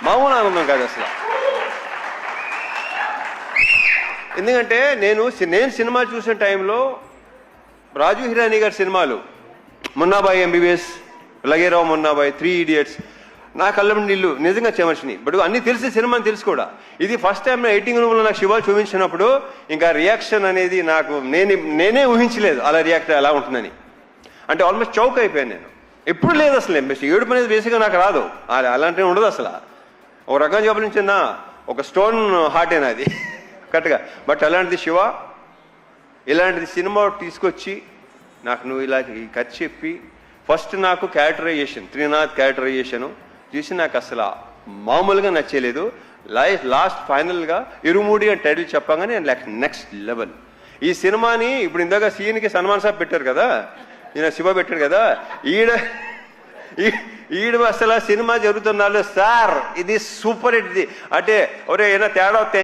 మామూలు ఆనందం కాదు అసలు. ఎందుకంటే నేను సినిమా చూసిన టైంలో రాజు హిరానీ గారి సినిమాలు మున్నాబాయి ఎంబీబీఎస్, లగేరావు మున్నాబాయి, 3 Idiots, నా కళ్ళ నీళ్ళు నిజంగా చెమర్చినాయి. బట్ అన్నీ తెలిసి సినిమాని తెలుసు కూడా. ఇది ఫస్ట్ టైం నా ఎడిటింగ్ రూమ్లో నాకు శివ చూపించినప్పుడు ఇంకా రియాక్షన్ అనేది నాకు నేనే ఊహించలేదు అలా రియాక్ట్ ఎలా ఉంటుందని. అంటే ఆల్మోస్ట్ చౌక్ అయిపోయాను నేను. ఎప్పుడు లేదు అసలు ఏడుపు అనేది బేసిక్గా నాకు రాదు, అలాంటివి ఉండదు అసలు. ఒక రకంగా చెప్పాల్సిన ఒక స్టోన్ హార్టేనా అది కరెక్ట్గా. బట్ అలాంటిది శివ ఇలాంటిది సినిమా తీసుకొచ్చి నాకు నువ్వు ఇలా ఈ కథ చెప్పి ఫస్ట్ నాకు క్యారెక్టరైజేషన్, త్రినాథ్ క్యారెక్టరైజేషను చూసి నాకు అసలు మామూలుగా నచ్చలేదు. లాస్ట్ ఫైనల్గా ఇరుమూడి అని టైటిల్ చెప్పగానే నెక్స్ట్ లెవెల్. ఈ సినిమాని ఇప్పుడు ఇందాక సీన్కి సన్మాన్ సాబ్ పెట్టారు కదా, ఈయన శివ పెట్టాడు కదా, ఈడ అసలు సినిమా జరుగుతున్నాడు సార్, ఇది సూపర్ హిట్. ఇది అంటే ఒరే ఏదైనా తేడా